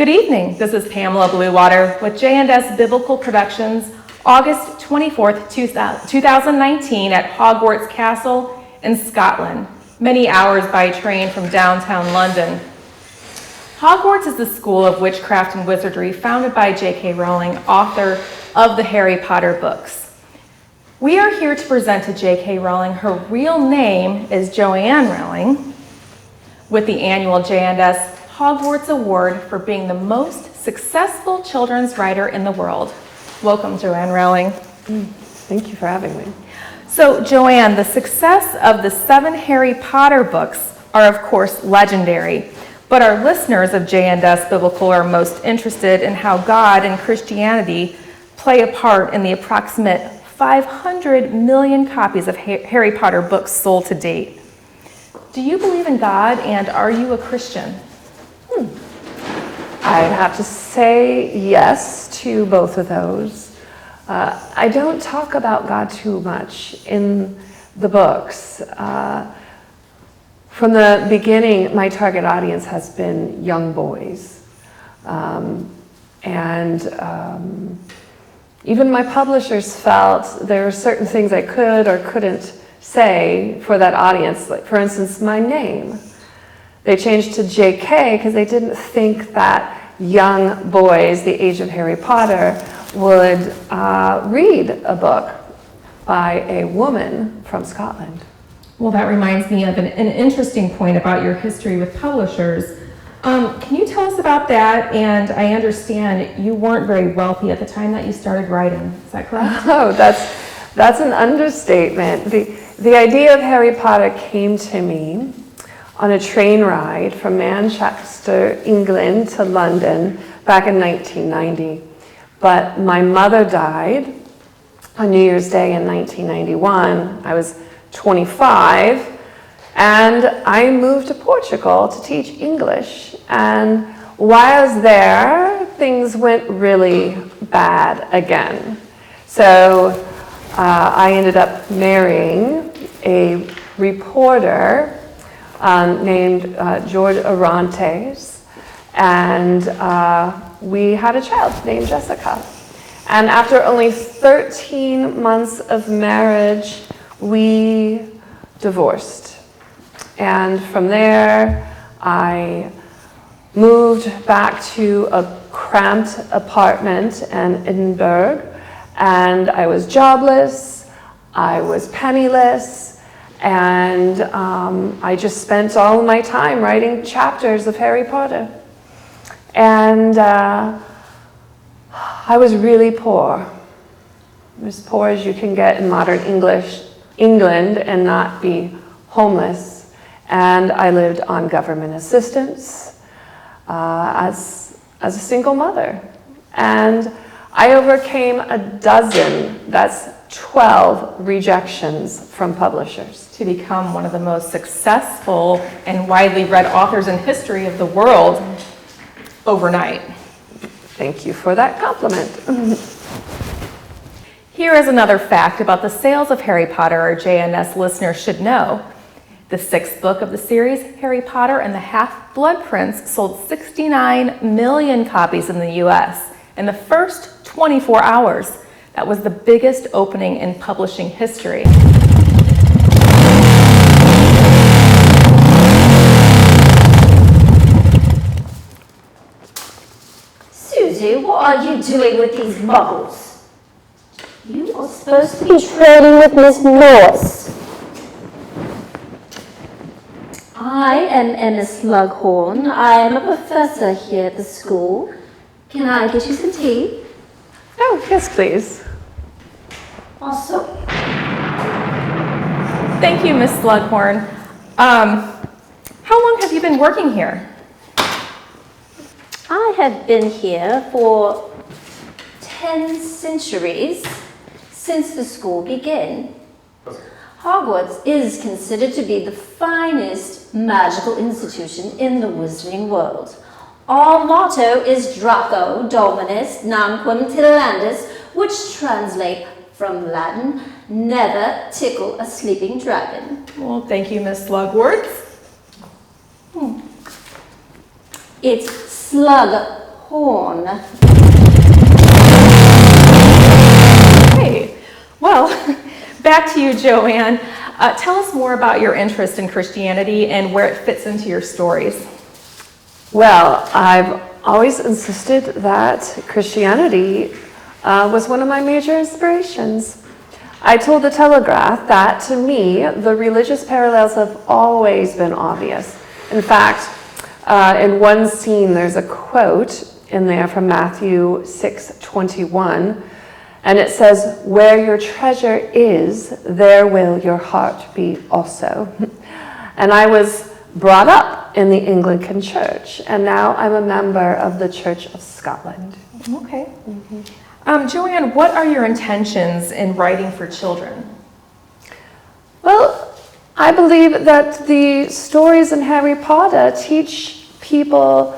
Good evening. This is Pamela Bluewater with J&S Biblical Productions, August 24th, 2019 at Hogwarts Castle in Scotland, many hours by train from downtown London. Hogwarts is the school of witchcraft and wizardry founded by J.K. Rowling, author of the Harry Potter books. We are here to present to J.K. Rowling. Her real name is Joanne Rowling, with the annual J&S Hogwarts Award for being the most successful children's writer in the world. Welcome, Joanne Rowling. Thank you for having me. So, Joanne, the success of the 7 Harry Potter books are, of course, legendary, but our listeners of J&S Biblical are most interested in how God and Christianity play a part in the approximate 500 million copies of Harry Potter books sold to date. Do you believe in God, and are you a Christian? I'd have to say yes to both of those. I don't talk about God too much in the books. From the beginning, my target audience has been young boys. Even my publishers felt there were certain things I could or couldn't say for that audience. Like, for instance, my name. They changed to JK because they didn't think that young boys, the age of Harry Potter, would read a book by a woman from Scotland. Well, that reminds me of an interesting point about your history with publishers. Can you tell us about that? And I understand you weren't very wealthy at the time that you started writing. Is that correct? Oh, that's an understatement. The idea of Harry Potter came to me on a train ride from Manchester, England to London back in 1990. But my mother died on New Year's Day in 1991. I was 25, and I moved to Portugal to teach English. And while I was there, things went really bad again. So I ended up marrying a reporter named George Arantes, and we had a child named Jessica. And after only 13 months of marriage, we divorced. And from there, I moved back to a cramped apartment in Edinburgh, and I was jobless, I was penniless, and I just spent all of my time writing chapters of Harry Potter. And I was really poor. As poor as you can get in modern England and not be homeless. And I lived on government assistance as a single mother. And I overcame a dozen, that's 12 rejections from publishers. To become one of the most successful and widely read authors in history of the world overnight. Thank you for that compliment. Here is another fact about the sales of Harry Potter our J&S listeners should know. The 6th book of the series, Harry Potter and the Half-Blood Prince, sold 69 million copies in the US in the first 24 hours. That was the biggest opening in publishing history. Susie, what are you doing with these muggles? You are supposed to be trading with Miss Norris. I am Emma Slughorn. I am a professor here at the school. Can I get you some tea? Oh, yes, please. Also, Thank you, Miss Slughorn. How long have you been working here? I have been here for 10 centuries since the school began. Hogwarts is considered to be the finest magical institution in the wizarding world. Our motto is Draco Dominus Namquam Tilandus, which translates from Latin, never tickle a sleeping dragon. Well, thank you, Miss Slughorn. It's Slughorn. Slughorn. Hey, well, back to you, Joanne. Tell us more about your interest in Christianity and where it fits into your stories. Well, I've always insisted that Christianity was one of my major inspirations. I told the Telegraph that, to me, the religious parallels have always been obvious. In fact, in one scene, there's a quote in there from Matthew 6:21, and it says, "Where your treasure is, there will your heart be also." And I was brought up in the Anglican Church, and now I'm a member of the Church of Scotland. Okay. Joanne, what are your intentions in writing for children? Well, I believe that the stories in Harry Potter teach people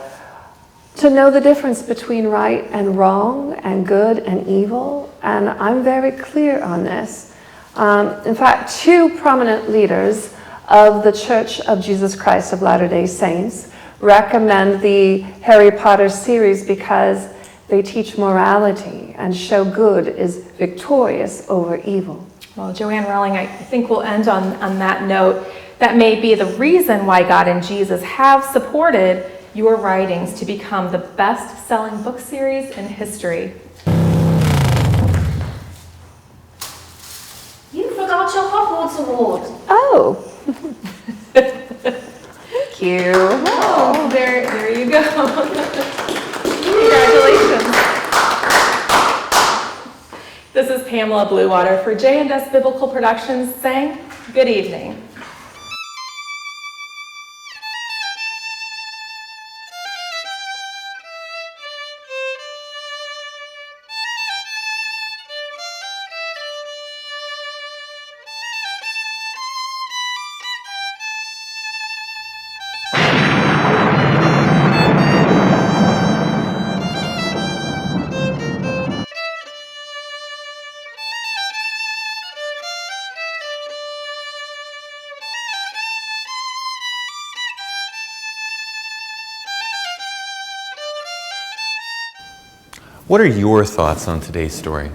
to know the difference between right and wrong and good and evil, and I'm very clear on this. In fact, two prominent leaders of the Church of Jesus Christ of Latter-day Saints recommend the Harry Potter series because they teach morality and show good is victorious over evil. Well, Joanne Rowling, I think we'll end on that note. That may be the reason why God and Jesus have supported your writings to become the best-selling book series in history. You forgot your Hogwarts award. Oh! Thank you. Oh, there you go. Congratulations. This is Pamela Bluewater for J&S Biblical Productions saying good evening. What are your thoughts on today's story?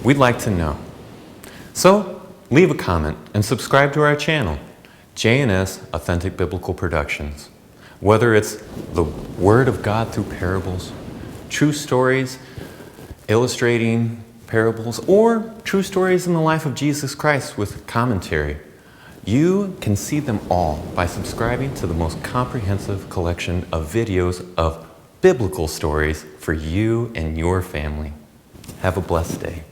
We'd like to know. So, leave a comment and subscribe to our channel, J&S Authentic Biblical Productions. Whether it's the Word of God through parables, true stories illustrating parables, or true stories in the life of Jesus Christ with commentary, you can see them all by subscribing to the most comprehensive collection of videos of biblical stories for you and your family. Have a blessed day.